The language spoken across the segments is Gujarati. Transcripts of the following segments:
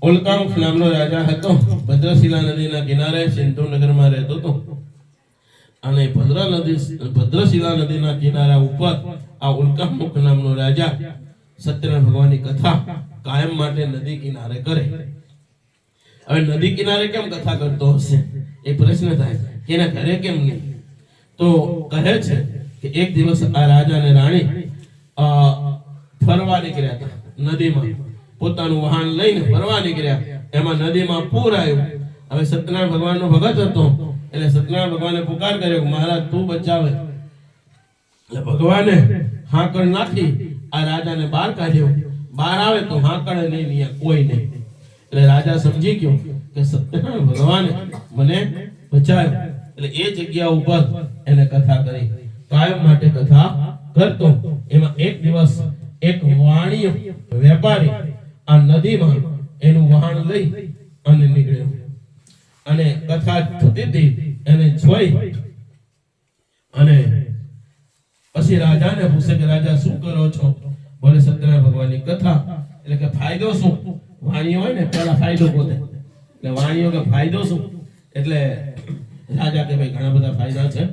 ઉલ્કામુખ નામનો રાજા હતો. ભદ્રશિલા નદીના કિનારે સિંધુ નગરમાં રહેતો હતો. અને ભદ્રશિલા નદીના કિનારા ઉપર આ ઉલ્કામુખ નામનો રાજા સત્યનારાયણ ભગવાનની કથા કાયમ માટે નદી કિનારે કરે. હવે નદી કિનારે કેમ કથા કરતો હશે એ પ્રશ્ન થાય કે એના ઘરે કેમ નહીં. તો કહે છે કે એક દિવસ આ રાજા અને રાણી ફરવા નીકળ્યા હતા નદીમાં. પોતાનું વાહન લઈને ફરવા નીકળ્યા. એમાં નદીમાં પૂર આવ્યું. હવે સત્યનારાયણ ભગવાનનો ભગત હતો એટલે સત્યનારાયણ ભગવાને પુકાર કર્યો, મહારાજ તું બચાવે. એટલે ભગવાને હાંકળ નાખી આ રાજાને બહાર કાઢ્યો. બહાર આવે તો હાંકળે નહીં, કોઈ નહીં. એટલે રાજા સમજી ગયો કે સત્યનારાયણ ભગવાને મને બચાવ્યો. એટલે એ જગ્યા ઉપર એને કથા કરી. કાયમ માટે કથા કરતો. એમાં એક દિવસ એક વાણિયો વેપારી આ નદીમાં એનું વાહન લઈ અને નીકળ્યો. અને કથા થતી હતી એને જોઈ અને પછી રાજાને પૂછે કે રાજા શું કરો છો? બોલે સત્યનારાયણ ભગવાનની કથા. એટલે કે ફાયદો શું? વાણિયો હોય ને પેલા ફાયદો પોતે. એટલે વાણિયો કે ફાયદો શું? એટલે રાજા કે ભાઈ ઘણા બધા ફાયદા છે.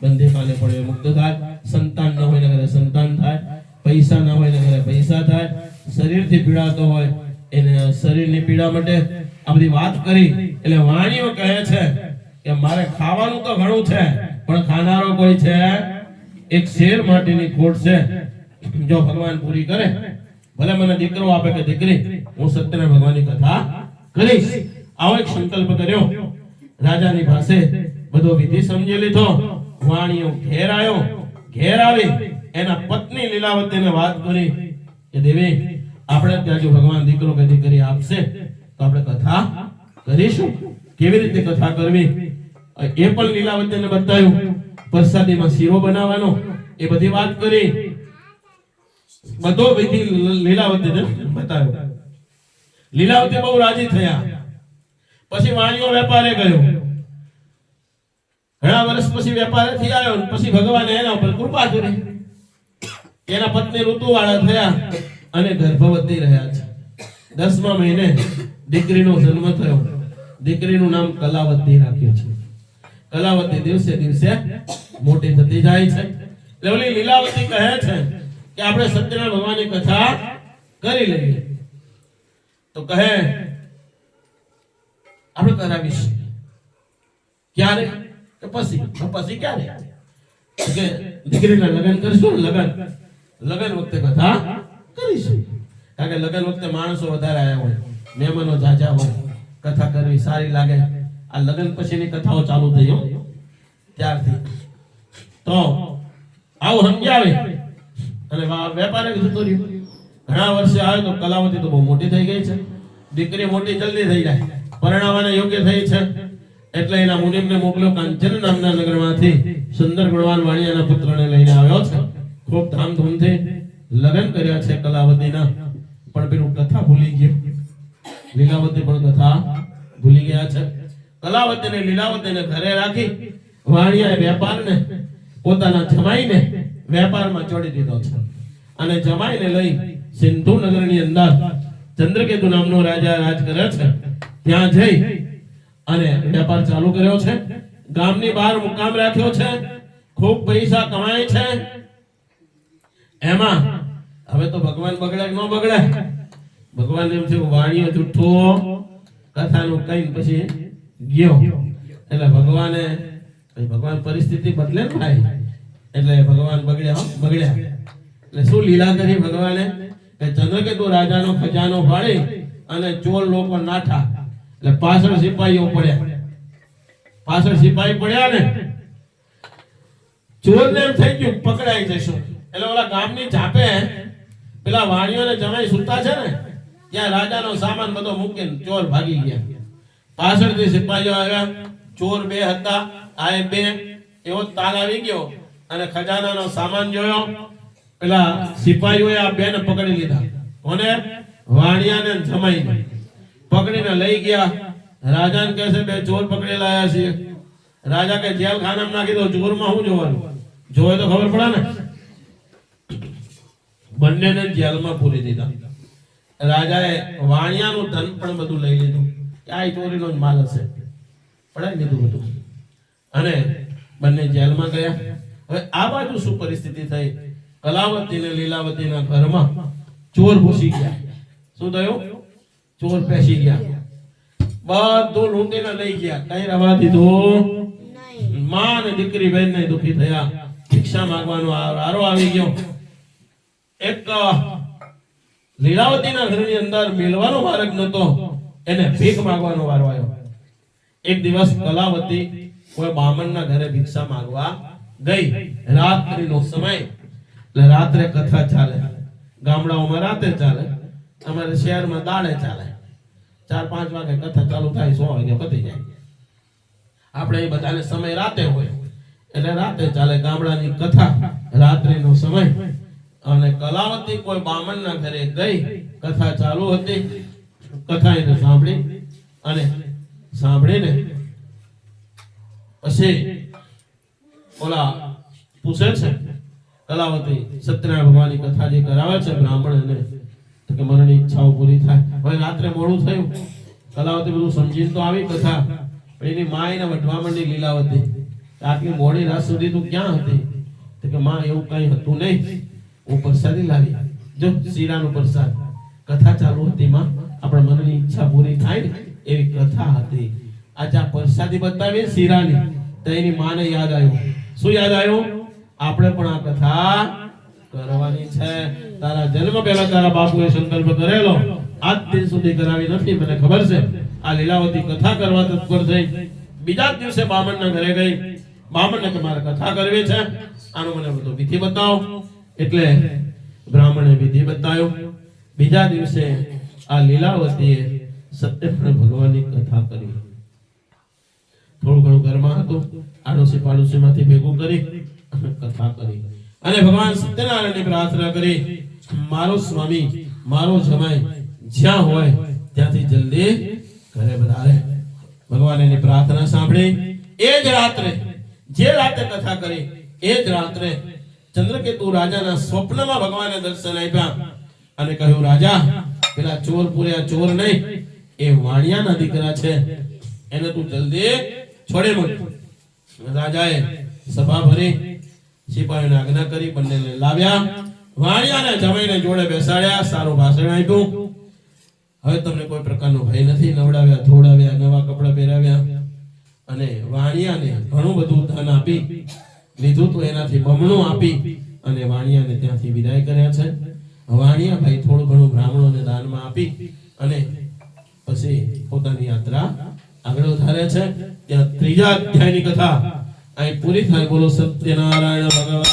બંધી ખાને પડે મુક્ત થાય, સંતાન ન હોય ને ઘરે સંતાન થાય, પૈસા ના હોય ને ઘરે પૈસા થાય, શરીરથી પીડાતો હોય એને શરીરની પીડા માટે આ બધી વાત કરી. એટલે વાણીઓ કહે છે કે મારે ખાવાનું તો ઘણું છે પણ ખાનારો કોઈ છે? એક શેર માટેની ખોટ છે. જો ભગવાન પૂરી કરે, ભલે મને દીકરો આપે કે દીકરી, હું સત્યનારાયણ ભગવાનની કથા કરીશ. આવો એક સંકલ્પ કર્યો. રાજાની પાસે બધો વિધિ સમજી લીધો. વાણીઓ ઘેર આવ્યો. ઘેર આવી એના પત્ની લીલાવતીને વાત કરી કે દેવી, આપણે ત્યાં જો ભગવાન દીકરો કે દીકરી આપશે તો આપણે કથા કરીશું. કેવી રીતે કથા કરવી એ પણ લીલાવતીને બતાવ્યું. પ્રસાદીમાં શીરો બનાવવાનો એ બધી વાત કરી. બધો વિધિ લીલાવતીને બતાવ્યો. લીલાવતી બહુ રાજી થયા. પછી વાણીઓ વેપારે ગયો. ઘણા વર્ષ પછી વેપારેથી આવ્યો. પછી ભગવાને એના ઉપર કૃપા કરી. એના પત્ની ઋતુવાળા થયા અને ગર્ભવતી રહ્યા છે. 10મા મહિને દીકરીનો જન્મ થયો. દીકરીનું નામ કલાવતી રાખ્યું છે. કલાવતી દિવસે દિવસે મોટી થતી જાય છે. એટલે લીલાવતી કહે છે કે આપણે સત્યનારાયણ ભગવાનની કથા કરી લઈએ. તો કહે આપણે કરાવીશું. ક્યારે? કે પછી ક્યારે? કે દીકરીના લગ્ન કરશું. લગ્ન વખતે કથા કરીશું. કારણ કે લગ્ન વખતે માણસો વધારે આવ્યા હોય, મહેમાનો જાજા હોય, કથા કરવી સારી લાગે. આ લગ્ન પછીની કથાઓ ચાલુ થઈ હો ત્યારથી. તો આવું સમજાવે અને વેપારે જતો રહ્યો. ઘણા વર્ષે આવ્યો તો કલાવતી તો બહુ મોટી થઈ ગઈ છે. દીકરી મોટી જલ્દી થઈ જાય, પરણાવાને યોગ્ય થઈ છે. એટલે એના મુનિમને મોકલ્યો. કાંચન નામના નગરમાંથી સુંદર ગુણવાન વાણિયાના પુત્રને લઈને આવ્યો છે. ખૂબ ધામધૂમથી લગ્ન કર્યા છે કલાવતીના. પણ પેલું કથા ભૂલી ગયો. લીલાવતી પણ કથા ભૂલી ગયા છે. કલાવતીને લીલાવતીને ઘરે રાખી વાણિયાએ વેપારને પોતાના જમાઈને વેપારમાં જોડી દીધો છે. અને જમાઈને લઈ સિંધુ નગરની અંદર ચંદ્રકેતુ નામનો રાજા રાજ કરે છે. ત્યાં જઈ અને વેપાર ચાલુ કર્યો છે. ગામની બહાર મુકામ રાખ્યો છે. ખૂબ પૈસા કમાય છે. એમાં હવે તો ભગવાન બગડે કે ન બગડે? ભગવાન એમ છે વાણીઓ જુઠ્ઠો કથાનું કઈ પછી ગયો. એટલે ભગવાન પરિસ્થિતિ બદલે ને ભાઈ. એટલે ભગવાન બગડ્યા. એટલે શું લીલા કરી ભગવાને કે ચંદ્રકેતુ રાજાનો ખજાનો ફાડી અને ચોર લોકો નાઠા. એટલે પાછળ સિપાહીઓ પડ્યા ને ચોરને એમ થઈ ગયું પકડાઈ જશું. એટલે ઓલા ગામની ઝાપે પેલા વાણીઓને જમાઈ સુતા છે ને ત્યાં રાજાનો સામાન બધો મૂકીને ચોર ભાગી ગયા. પાછળથી સિપાહીઓ આવ્યા. ચોર 2 હતા, આ 2. એવો તાલ આવી ગયો અને ખજાનાનો સામાન જોયો. પેલા સિપાહીઓએ આ 2ને પકડી લીધા. કોને? વાણિયાને જમાઈને પકડીને લઈ ગયા. રાજાને કહે છે 2 ચોર પકડી લાયા છે. રાજા કે જેલ ખાનામાં નાખી દો. ચોરમાં શું જોવાનું? જોવે તો ખબર પડે ને. બંનેને જેલમાં પૂરી દીધા. રાજાએ વાણિયાનું ધન પણ બધું લઈ લીધું કે આ ચોરીનો જ માલ હશે, પડાવી લીધું બધું અને બંને જેલમાં ગયા. હવે આ બાજુ શું પરિસ્થિતિ થઈ? કલાવતી ને લીલાવતીના ઘરમાં ચોર ઘૂસી ગયા. શું થયું? ચોર પેસી ગયા, બધું લૂંટીને લઈ ગયા, કઈ રવા દીધું નહીં. માં અને દીકરી બહેન ને દુખી થયા, ભિક્ષા માંગવાનો વારો આવી ગયો. એક લીલાવતીના ઘરની અંદર મેલવાનો માર્ગ નતો, એને ભીખ માંગવાનો વારો આવ્યો. એક દિવસ કલાવતી કોઈ બામણના ઘરે ભિક્ષા માંગવા ગઈ. રાત્રિનો સમય, એટલે રાત્રે કથા ચાલે. ગામડાઓમાં રાતે ચાલે, અમારે શહેરમાં દાડે ચાલે. 4-5 વાગે કથા ચાલુ થાય, 100 વાગે પતી જાય. આપણે એ બધાને સમય રાતે હોય એટલે રાતે ચાલે ગામડાની કથા, રાત્રિનો સમય. અને કલાવતી કોઈ બામણના ઘરે ગઈ, કથા ચાલુ હતી. કથા એને સાંભળી અને સાંભળીને પછી ઓલા પૂછે છે કલાવતી, સત્યનારાયણ ભગવાનની કથા જે કરાવે છે બ્રાહ્મણ એને તો કે મનની ઈચ્છાઓ પૂરી થાય. હવે રાત્રે મોડું થયું, કલાવતી બધું સમજીને તો આવી કથા, પણ એની માં એને વઢવા માંડી લીલાવતી, આટલી મોડી રાત સુધી તું ક્યાં હતી? તો કે માં એવું કઈ હતું નહીં, હું પ્રસાદી લાવી, જો શીરાનો પ્રસાદ. કથા ચાલુ હતી માં, આપણા મનની ઈચ્છા પૂરી થાય ને એવી કથા હતી. આજે આ પ્રસાદી બતાવી શીરાની, તો એની માને યાદ આવ્યું. શું યાદ આવ્યું? આપણે પણ આ કથા કરવાની છે. તારા જન્મ પહેલા તારા બાપુએ સંકલ્પ કરેલો, આજ દિન સુધી કરાવી નથી. મને ખબર છે આ લીલાવતી કથા કરવા તત્પર થઈ. બીજા દિવસે બામણના ઘરે ગઈ. બામણને કે મારે કથા કરવી છે, આનો મને બધો વિધિ બતાવો. એટલે બ્રાહ્મણે વિધિ બતાવ્યો. બીજા દિવસે આ લીલાવતીએ સત્યનારાયણ ભગવાનની કથા કરી. થોડું ઘણું ઘરમાં હતું, આડોશી પાડોશીમાંથી ભેગું કરી કથા કરી અને ભગવાન સત્યનારાયણની પ્રાર્થના કરી, મારો સ્વામી, મારો જમાઈ જ્યાં હોય ત્યાંથી જલ્દી ઘરે પધારે. ભગવાન એની પ્રાર્થના સાંભળી. એ જ રાત્રે, જે રાતે કથા કરી, એ જ રાત્રે ચંદ્રકેતુ રાજાના સ્વપ્નમાં ભગવાને દર્શન આપ્યા અને કહ્યું, રાજા, પેલા ચોર પૂર્યા ચોર નહીં, એ વાણિયાના દીકરા છે, એને તું જલ્દી છોડી મૂક. રાજાએ સભા ભરી, સિપાહીઓને આજ્ઞા કરી, બંનેને લાવ્યા, વાણિયાને જમાઈને જોડે બેસાડ્યા, સારું ભાષણ આપ્યું. હવે તમને કોઈ પ્રકારનો ભય નથી. નવડાવ્યા, ધોવડાવ્યા, નવા કપડા પહેરાવ્યા અને વાણિયાને ઘણું બધું ધન આપી લીધું તો એનાથી બમણું આપી અને વાણિયાને ત્યાંથી વિદાય કર્યા છે. વાણિયા ભાઈ થોડું ઘણું બ્રાહ્મણોને દાનમાં આપી અને પછી પોતાની યાત્રા આગળ વધારે છે. ત્યાં 3જા અધ્યાયની કથા અહીં પૂરી થાય. બોલો સત્યનારાયણ ભગવાન